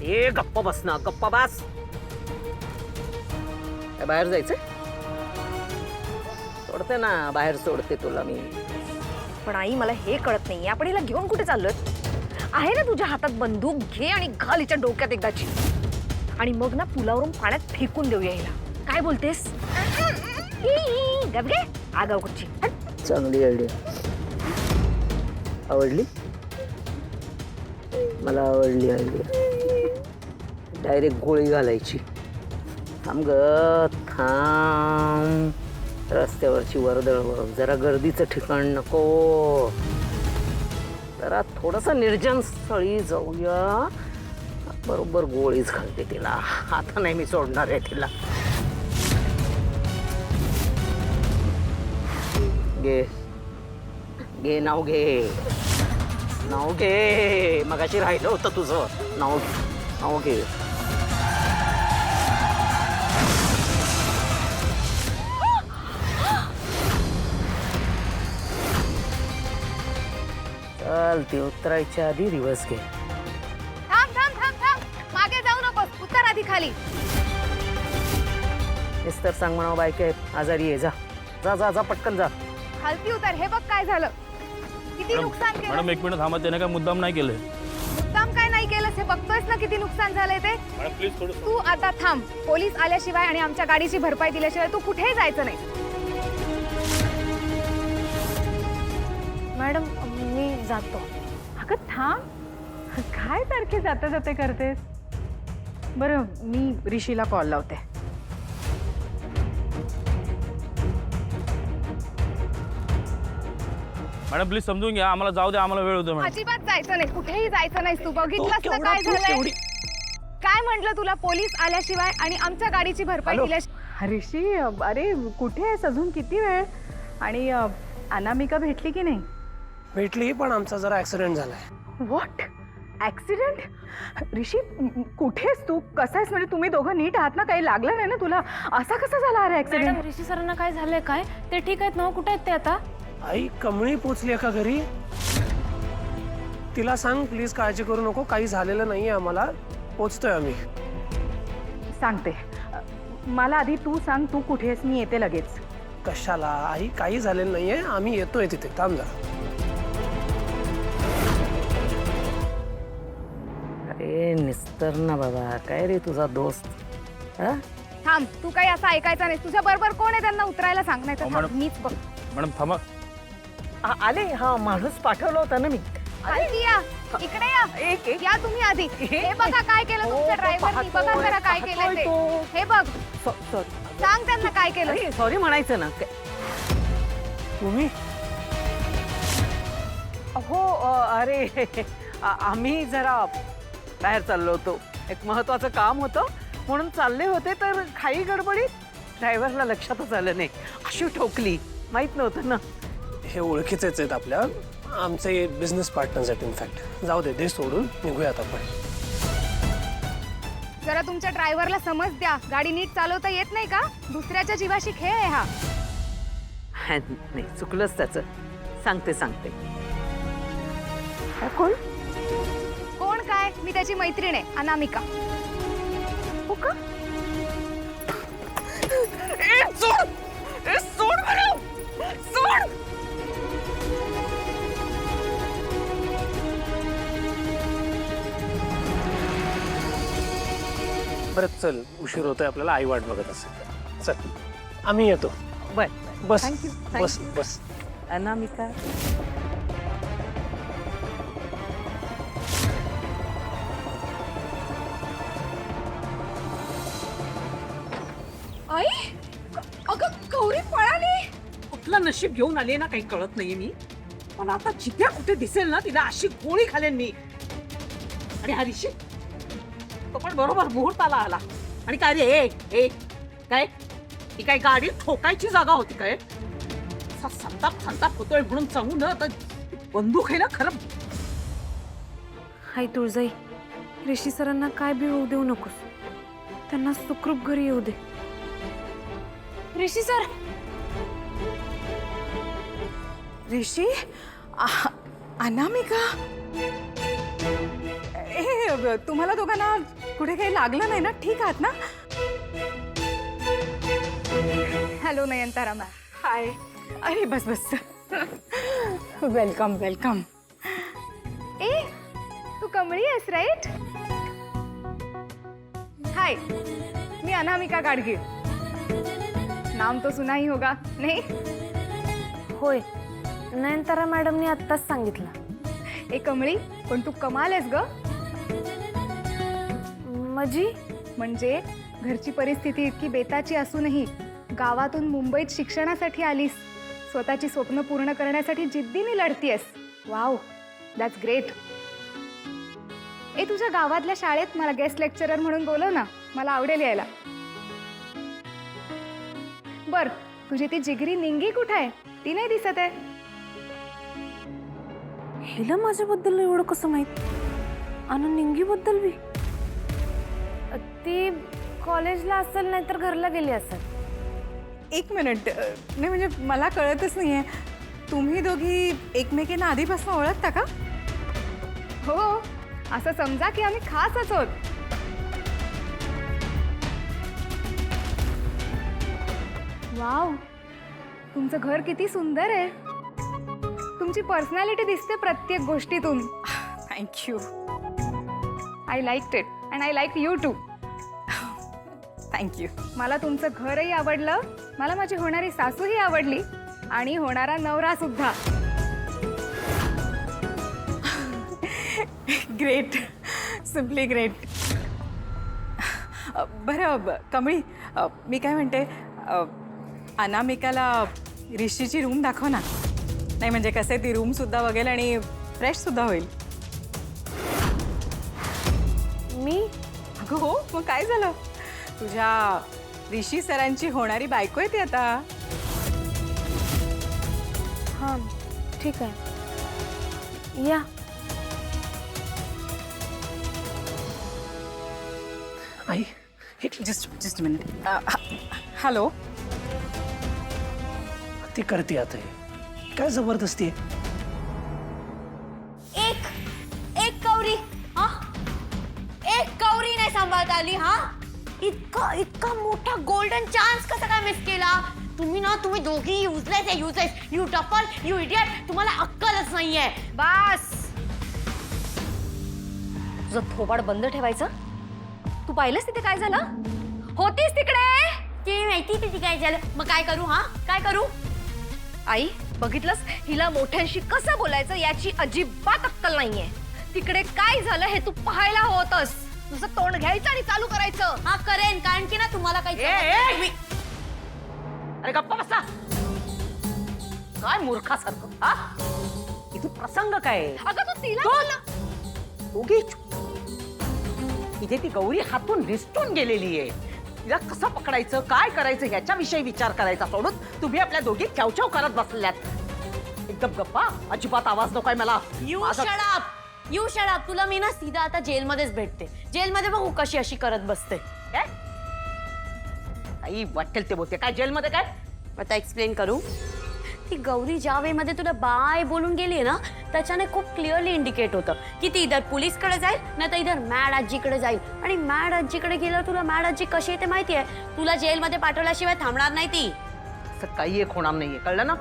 ए गप्प बस ना, गप्प बस. बाहेर जायचंय? सोडते ना, बाहेर सोडते तुला मी. पण आई मला हे कळत नाही, आपण हिला घेऊन कुठे चाललोय? आहे ना तुझ्या हातात बंदूक, घे आणि घाल हिच्या डोक्यात एकदाची. आणि मग ना पुलावरून पाण्यात फेकून देऊया हिला. काय बोलतेस? गबगे आगाऊ कुठची. चांगली आयडिया. आवडली? मला आवडली आयडिया. डायरेक्ट गोळी घालायची. थांब ग, थांब. रस्त्यावरची वर्दळ बघ, जरा गर्दीचं ठिकाण नको. जरा थोडंसं निर्जन स्थळी जाऊया. बरोबर गोळीच घालते तिला. आता नाही मी सोडणार आहे तिला. घे घे, नाव घे, नाव घे. मगाशी राहिलं होतं तुझं नाव. नाव घे. चल, ती उतरायच्या आधी रिवर्स घे. थांब थांब थांब थांब, मागे जाऊ नकोस, उतर आधी खाली. मिस्टर सांग म्हणावं बायके आजारी आहे. जा जा जा जा, पटकन जा. खालती उतर. हे बघ काय झालं, किती नुकसान केलं. मॅडम एक मिनिट थांबा, त्याने काय मुद्दाम नाही केलंय. मुद्दाम काय नाही केलं, हे बघतोयस ना किती नुकसान झालंय ते. मॅडम प्लीज थोडं. तू आता थांब. पोलीस आल्याशिवाय आणि आमच्या गाडीची भरपाई दिल्याशिवाय तू कुठेही जायचं नाही. मॅडम मी जातो. अगं थांब, काय सारखे जाता जाते करतेस? बरं मी ऋषीला कॉल लावते. मॅडम प्लीज समजून घ्या, आम्हाला जाऊ दे, आम्हाला वेळ होतो मॅडम. अजिबात जायचं नाही, कुठेही जायचं नाही. तू बघितलंस ना काय झालंय. काय म्हंटल तुला, पोलीस आल्याशिवाय आणि आमच्या गाडीची भरपाई दिल्याशिवाय. ऋषी अरे कुठे आहेस, अजून किती वेळ? आणि अनामिका भेटली की नाही? भेटली, पण आमचा जरा ऍक्सिडेंट झालाय. व्हॉट? ऍक्सिडेंट? ऋषी कुठे आहेस तू? कसं आहेस? म्हणजे तुम्ही दोघं नीट आहात ना? काही लागलं नाही ना तुला? असा कसा झाला अरे ऍक्सिडेंट? ऋषी सरांना काय झालंय? काय ते ठीक आहेत ना? कुठे आहेत ते आता? आई कमळी पोचली का घरी? तिला सांग प्लीज, काळजी करू नको, काही झालेलं नाहीये आम्हाला. पोचतोय आम्ही. सांगते. मला आधी तू सांग, तू कुठे आहेस? मी येते लगेच. कशाला आई, काही झालेलं नाहीये, आम्ही येतोय तिथे. थांब जरा. अरे निस्तर ना बाबा, काय रे तुझा दोस्त? हा? थांब, तू काही असं ऐकायचं नाही. तुझ्या बरोबर कोण आहे त्यांना उतरायला सांग, नाही तर मॅडम. मीच बघ. मॅडम थांबा. आले. हा माणूस पाठवला होता ना मी. खालती या, इकडे या. एक या तुम्ही आधी. हे बघा काय केलं तुमच्या ड्रायव्हरनी. बघा जरा काय केलं ते. हे बघ, सांग त्यांना काय केलं. सॉरी म्हणायचं ना. तुम्ही? हो अरे आम्ही जरा बाहेर चाललो होतो. एक महत्वाचं काम होतं म्हणून चालले होते, तर खाई गडबडीत ड्रायव्हरला लक्षातच आलं नाही. अशी ठोकली, माहित नव्हतं ना. हे ओळखीचेच आहेत आपल्या, आमचे बिझनेस पार्टनर्स आहेत इनफॅक्ट. जाऊ दे, दे सोडून, निघूयात आपण. जरा तुमच्या ड्रायव्हरला समज द्या, गाडी नीट चालवता येत नाही का? दुसऱ्याच्या जीवाशी खेळ आहे हा. नाही, चुकलंच त्याचं. सांगते. कोण? कोण काय? मी त्याची मैत्रीण आहे, अनामिका. हो का? सोड मला, सोड. बरं चल, उशीर होतोय आपल्याला, आई वाट बघत असेल. चल आम्ही येतो. बर बस. थँक्यू. बस बस. अनामिका. आई, अगं गौरी पळाली. कुठलं नशीब घेऊन आले ना, काही कळत नाहीये मी. पण आता चित्या कुठे दिसेल ना, तिला अशी गोळी घालेन मी. आणि हा ऋषी तो पण बरोबर मुहूर्ताला आला. आणि काय रे, काय ही काय गाडी ठोकायची जागा होती काय? संताप होतोय म्हणून सांगू ना, तर बंदूक आहे ना खरं. हाय तुळजाई, ऋषी सरांना काय बी होऊ देऊ नकोस. त्यांना सुखरूप घरी येऊ दे. ऋषी सर. ऋषी, अनामिका. तुम्हाला दोघांना कुठे काही लागलं नाही ना? ठीक आहात ना? Hello Nayanthara ma'am. हाय. अरे बस बस. Welcome welcome. ए तू कमळी आहेस राईट? हाय, मी अनामिका गाडगे. नाम तो सुना ही होगा नाही? होय, नयनतारा मॅडमने आत्ताच सांगितलं. ए कमळी, पण तू कमाल आहेस ग. म्हणजे घरची परिस्थिती इतकी बेताची असूनही गावातून मुंबईत शिक्षणासाठी आलीस. स्वतःची स्वप्न पूर्ण करण्यासाठी जिद्दीने लढतीयस. Wow, that's great. ए तुझ्या गावातल्या शाळेत मला गेस्ट लेक्चरर म्हणून बोलव ना, मला आवडेल यायला. बर, तुझी ती जिगरी निंगी कुठे आहे? ती नाही दिसत आहे. हिला माझ्याबद्दल एवढं कसं माहित? आणि निंगीबद्दल बी? ती कॉलेजला असेल नाहीतर घरला गेली असेल. एक मिनिट, नाही म्हणजे मला कळतच नाहीये, तुम्ही दोघी एकमेकींना आधीपासून ओळखता का? हो, असं समजा की आम्ही खासच आहोत. वाव, तुमचं घर किती सुंदर आहे. तुमची पर्सनॅलिटी दिसते प्रत्येक गोष्टीतून. Thank you. I liked it and I like you too. Thank you. मला तुमचं घरही आवडलं, मला माझी होणारी सासूही आवडली आणि होणारा नवरा सुद्धा. Great, simply great. बरं कमळी, मी काय म्हणते, अनामिकाला ऋषीची रूम दाखव ना. नाही म्हणजे कसं आहे, ती रूम सुद्धा बघेल आणि फ्रेश सुद्धा होईल. मी? अगं हो, मग काय झालं? तुझ्या ऋषी सरांची होणारी बायको आहे ती आता. हां, ठीक आहे, या. आई, जस्ट मिनिट. हॅलो. ती करते आता हे. काय जबरदस्ती आहे? एक कवरी, हा? एक कवरी नाही सांभाळता आली, हा? इतका मोठा गोल्डन चान्स कसा काय मिस केला? तुम्ही दोघी useless. You TOEFL, you idiot. तुम्हाला अक्कलच नाहीये. बस, तुझं थोबाड बंद ठेवायचं. तू पाहिलंस तिथे काय झालं? होतीस तिकडे, ते माहिती तिथे काय झालं. मग काय करू, हा? काय करू? आई, बघितलंस, हिला मोठ्यांशी कसं बोलायचं याची अजिबात अक्कल नाहीये. तिकडे काय झालं हे तू पाहायला होतस. तुझं तोंड घ्यायचं आणि चालू करायचं. हा करेन, कारण की ना तुम्हाला काही अरे गप्पा बसा. काय मूर्खासारखं, हा? इथे प्रसंग काय? अगं तू तिला दोन. बोल ना. उगीच. इथे ती गौरी हातून निसटून गेलेली आहे. तिला कसं पकडायचं, काय करायचं ह्याच्याविषयी विचार करायचा सोडून तुम्ही आपल्या दोघी चवचव करत बसल्यात. एकदम गप्पा, अजिबात आवाज नकोय मला. You shut up. तुला मी ना सीधा आता जेलमध्येच भेटते. जेलमध्ये बघू कशी अशी करत बसते. काय? आई वाटेल ते बोलते. काय जेलमध्ये काय? आता एक्सप्लेन करू. ती गौरी ज्या वेमध्ये तुला बाय बोलून गेली ना, त्याच्याने खूप क्लिअरली इंडिकेट होतं की ती इधर पोलीसकडे जाईल नाही तर इधर मॅड आजीकडे जाईल. आणि मॅड आजीकडे गेल्यावर तुला मॅड आजी कशी आहे ते माहिती आहे. तुला जेलमध्ये पाठवल्याशिवाय थांबणार नाही ती. असं काही एक होणार नाहीये, कळलं ना?